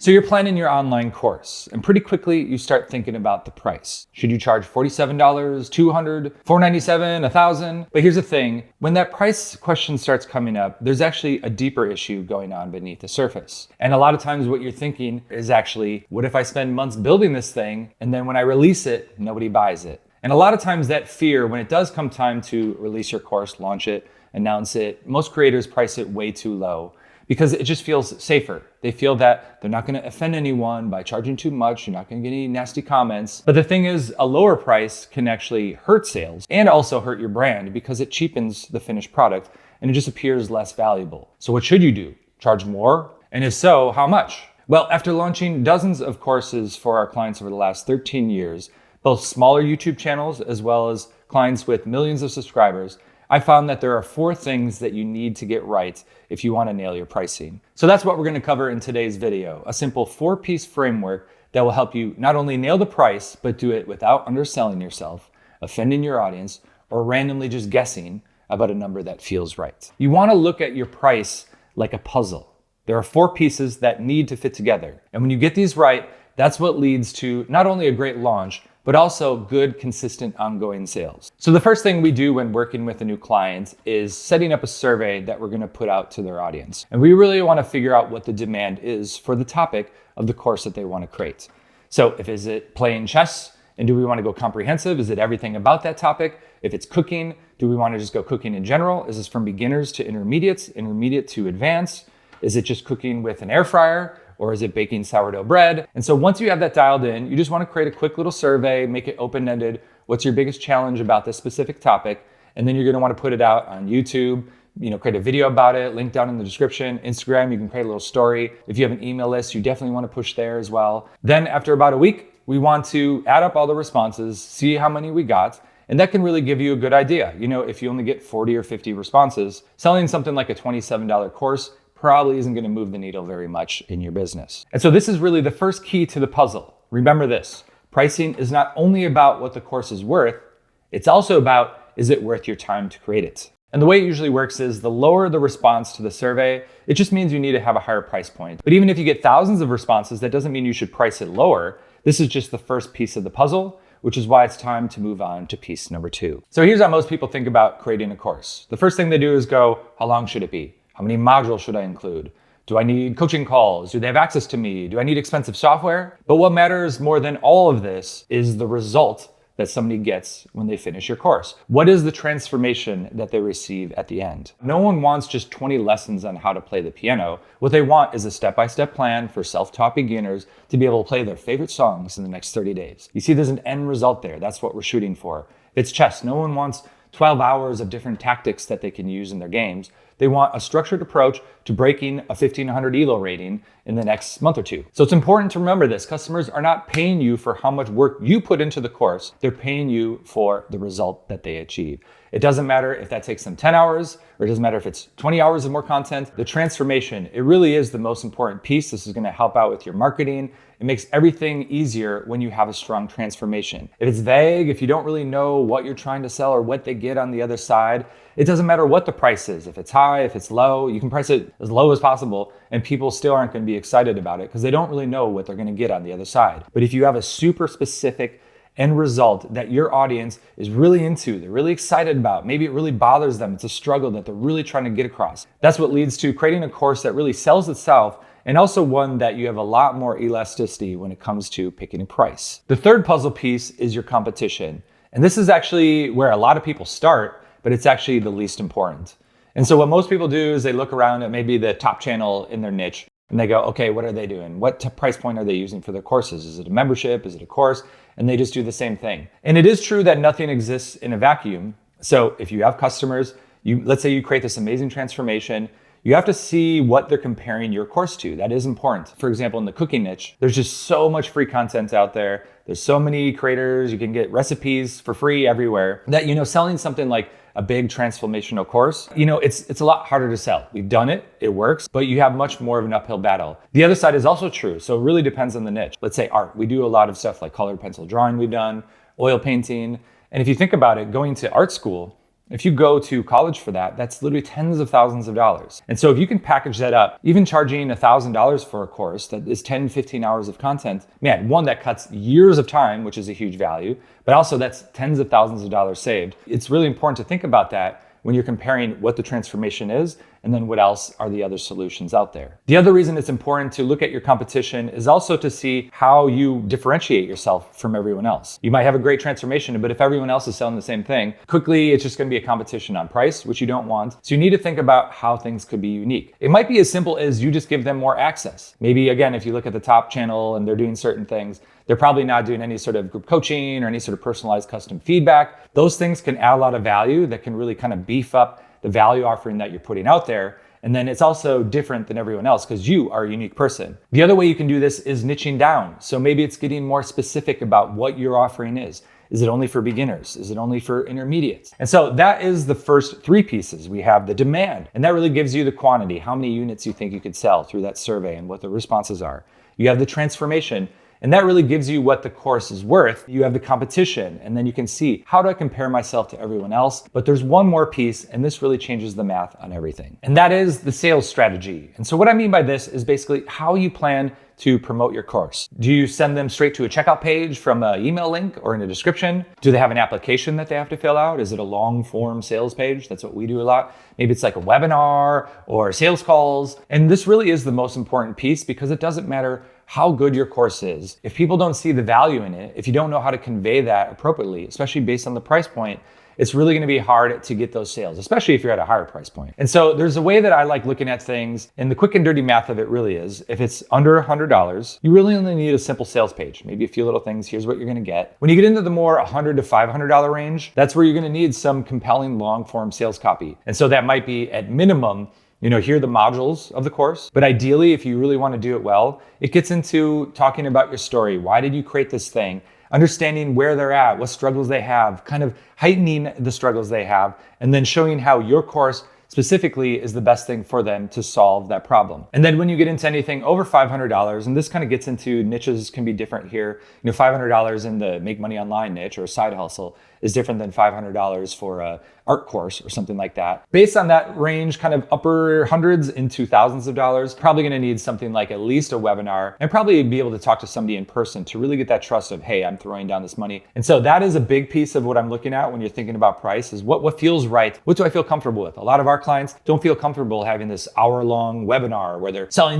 So you're planning your online course, and pretty quickly you start thinking about the price. Should you charge $47, $200, $497, $1,000? But here's the thing, when that price question starts coming up, there's actually a deeper issue going on beneath the surface. And a lot of times what you're thinking is actually, what if I spend months building this thing, and then when I release it, nobody buys it? And a lot of times that fear, when it does come time to release your course, launch it, announce it, most creators price it way too low, because it just feels safer. They feel that they're not gonna offend anyone by charging too much, you're not gonna get any nasty comments. But the thing is, a lower price can actually hurt sales and also hurt your brand because it cheapens the finished product and it just appears less valuable. So what should you do? Charge more? And if so, how much? Well, after launching dozens of courses for our clients over the last 13 years, both smaller YouTube channels as well as clients with millions of subscribers, I found that there are 4 things that you need to get right if you want to nail your pricing. So that's what we're going to cover in today's video, a simple 4-piece framework that will help you not only nail the price, but do it without underselling yourself, offending your audience, or randomly just guessing about a number that feels right. You want to look at your price like a puzzle. There are 4 pieces that need to fit together. And when you get these right, that's what leads to not only a great launch, but also good, consistent, ongoing sales. So the first thing we do when working with a new client is setting up a survey that we're gonna put out to their audience. And we really wanna figure out what the demand is for the topic of the course that they wanna create. So is it playing chess? And do we wanna go comprehensive? Is it everything about that topic? If it's cooking, do we wanna just go cooking in general? Is this from beginners to intermediates, intermediate to advanced? Is it just cooking with an air fryer? Or is it baking sourdough bread? And so once you have that dialed in, you just want to create a quick little survey, make it open-ended. What's your biggest challenge about this specific topic? And then you're going to want to put it out on YouTube, create a video about it, link down in the description. Instagram, you can create a little story. If you have an email list, you definitely want to push there as well. Then after about a week, we want to add up all the responses, see how many we got. And that can really give you a good idea. If you only get 40 or 50 responses, selling something like a $27 course probably isn't going to move the needle very much in your business. And so this is really the first key to the puzzle. Remember this, pricing is not only about what the course is worth, it's also about, is it worth your time to create it? And the way it usually works is the lower the response to the survey, it just means you need to have a higher price point. But even if you get thousands of responses, that doesn't mean you should price it lower. This is just the first piece of the puzzle, which is why it's time to move on to piece number 2. So here's how most people think about creating a course. The first thing they do is go, how long should it be? How many modules should I include? Do I need coaching calls? Do they have access to me? Do I need expensive software? But what matters more than all of this is the result that somebody gets when they finish your course. What is the transformation that they receive at the end? No one wants just 20 lessons on how to play the piano. What they want is a step-by-step plan for self-taught beginners to be able to play their favorite songs in the next 30 days. You see, there's an end result there. That's what we're shooting for. It's chess. No one wants 12 hours of different tactics that they can use in their games. They want a structured approach to breaking a 1500 ELO rating in the next month or 2. So it's important to remember this. Customers are not paying you for how much work you put into the course. They're paying you for the result that they achieve. It doesn't matter if that takes them 10 hours, or it doesn't matter if it's 20 hours of more content. The transformation, it really is the most important piece. This is going to help out with your marketing. It makes everything easier when you have a strong transformation. If it's vague, if you don't really know what you're trying to sell or what they get on the other side, it doesn't matter what the price is. If it's high, if it's low, you can price it as low as possible and people still aren't going to be excited about it because they don't really know what they're going to get on the other side. But if you have a super specific end result that your audience is really into, they're really excited about, maybe it really bothers them, it's a struggle that they're really trying to get across. That's what leads to creating a course that really sells itself, and also one that you have a lot more elasticity when it comes to picking a price. The third puzzle piece is your competition. And this is actually where a lot of people start, but it's actually the least important. And so what most people do is they look around at maybe the top channel in their niche and they go, okay, what are they doing? What price point are they using for their courses? Is it a membership? Is it a course? And they just do the same thing. And it is true that nothing exists in a vacuum. So if you have customers, let's say you create this amazing transformation, you have to see what they're comparing your course to. That is important. For example, in the cooking niche, there's just so much free content out there. There's so many creators, you can get recipes for free everywhere that, selling something like a big transformational course, it's a lot harder to sell. We've done it, it works, but you have much more of an uphill battle. The other side is also true. So it really depends on the niche. Let's say art. We do a lot of stuff like colored pencil drawing we've done, oil painting. And if you think about it, going to art school, If you go to college for that, that's literally tens of thousands of dollars. And so if you can package that up, even charging $1,000 for a course that is 10, 15 hours of content, man, one, that cuts years of time, which is a huge value, but also that's tens of thousands of dollars saved. It's really important to think about that when you're comparing what the transformation is and then what else are the other solutions out there. The other reason it's important to look at your competition is also to see how you differentiate yourself from everyone else. You might have a great transformation, but if everyone else is selling the same thing, quickly it's just going to be a competition on price, which you don't want. So you need to think about how things could be unique. It might be as simple as you just give them more access. Maybe again, if you look at the top channel and they're doing certain things, they're probably not doing any sort of group coaching or any sort of personalized custom feedback. Those things can add a lot of value that can really kind of beef up the value offering that you're putting out there. And then it's also different than everyone else because you are a unique person. The other way you can do this is niching down. So maybe it's getting more specific about what your offering is. Is it only for beginners? Is it only for intermediates? And so that is the first three pieces. We have the demand, and that really gives you the quantity, how many units you think you could sell through that survey and what the responses are. You have the transformation, and that really gives you what the course is worth. You have the competition, and then you can see, how do I compare myself to everyone else? But there's one more piece, and this really changes the math on everything. And that is the sales strategy. And so what I mean by this is basically how you plan to promote your course. Do you send them straight to a checkout page from an email link or in a description? Do they have an application that they have to fill out? Is it a long form sales page? That's what we do a lot. Maybe it's like a webinar or sales calls. And this really is the most important piece because it doesn't matter how good your course is. If people don't see the value in it, if you don't know how to convey that appropriately, especially based on the price point, it's really going to be hard to get those sales, especially if you're at a higher price point. And so there's a way that I like looking at things, and the quick and dirty math of it really is, if it's under $100, you really only need a simple sales page, maybe a few little things. Here's what you're going to get. When you get into the more $100 to $500 range, that's where you're going to need some compelling long form sales copy. And so that might be at minimum, here are the modules of the course. But ideally, if you really want to do it well, it gets into talking about your story. Why did you create this thing? Understanding where they're at, what struggles they have, kind of heightening the struggles they have, and then showing how your course specifically is the best thing for them to solve that problem. And then when you get into anything over $500, and this kind of gets into niches can be different here. $500 in the make money online niche or a side hustle is different than $500 for a art course or something like that. Based on that range, kind of upper hundreds into thousands of dollars, probably going to need something like at least a webinar and probably be able to talk to somebody in person to really get that trust of, hey, I'm throwing down this money. And so that is a big piece of what I'm looking at when you're thinking about price is what feels right? What do I feel comfortable with? A lot of our clients don't feel comfortable having this hour-long webinar where they're selling.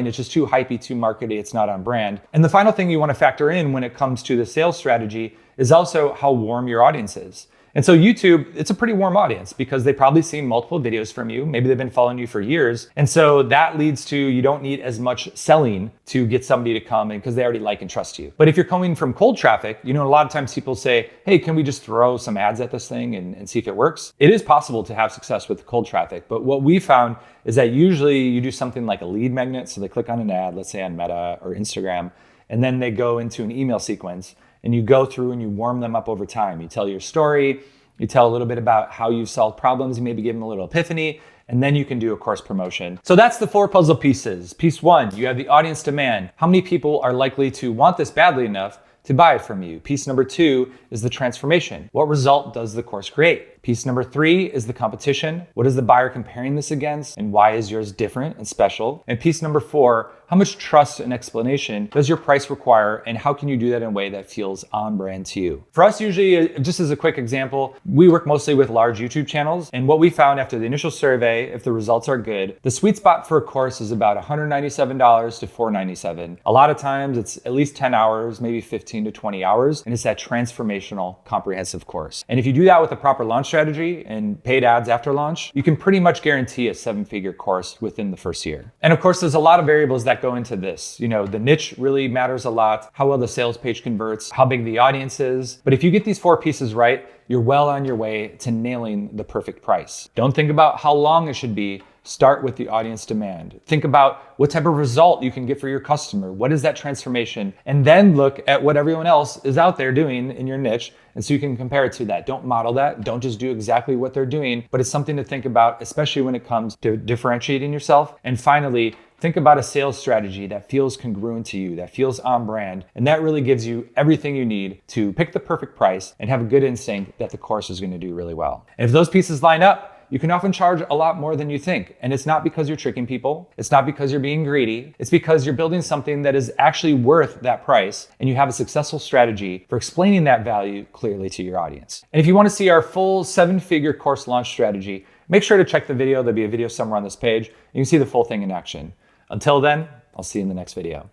It's just too hypey, too markety. It's not on brand. And the final thing you want to factor in when it comes to the sales strategy is also how warm your audience is. And so YouTube, it's a pretty warm audience because they've probably seen multiple videos from you. Maybe they've been following you for years. And so that leads to you don't need as much selling to get somebody to come in because they already like and trust you. But if you're coming from cold traffic, a lot of times people say, hey, can we just throw some ads at this thing and see if it works? It is possible to have success with cold traffic. But what we found is that usually you do something like a lead magnet. So they click on an ad, let's say on Meta or Instagram, and then they go into an email sequence. And you go through and you warm them up over time. You tell your story, you tell a little bit about how you solved problems, you maybe give them a little epiphany, and then you can do a course promotion. So that's the 4 puzzle pieces. Piece 1, you have the audience demand. How many people are likely to want this badly enough to buy it from you? Piece number 2 is the transformation. What result does the course create? Piece number 3 is the competition. What is the buyer comparing this against? And why is yours different and special? And piece number 4, how much trust and explanation does your price require? And how can you do that in a way that feels on brand to you? For us, usually, just as a quick example, we work mostly with large YouTube channels. And what we found after the initial survey, if the results are good, the sweet spot for a course is about $197 to $497. A lot of times it's at least 10 hours, maybe 15 to 20 hours. And it's that transformational comprehensive course. And if you do that with a proper launch strategy and paid ads after launch, you can pretty much guarantee a 7-figure course within the first year. And of course, there's a lot of variables that go into this. The niche really matters a lot, how well the sales page converts, how big the audience is. But if you get these 4 pieces right, you're well on your way to nailing the perfect price. Don't think about how long it should be. Start with the audience demand. Think about what type of result you can get for your customer. What is that transformation? And then look at what everyone else is out there doing in your niche. And so you can compare it to that. Don't model that. Don't just do exactly what they're doing, but it's something to think about, especially when it comes to differentiating yourself. And finally, Think about a sales strategy that feels congruent to you, that feels on brand, and that really gives you everything you need to pick the perfect price and have a good instinct that the course is going to do really well. And if those pieces line up, you can often charge a lot more than you think. And it's not because you're tricking people. It's not because you're being greedy. It's because you're building something that is actually worth that price, and you have a successful strategy for explaining that value clearly to your audience. And if you want to see our full 7-figure course launch strategy, make sure to check the video. There'll be a video somewhere on this page. You can see the full thing in action. Until then, I'll see you in the next video.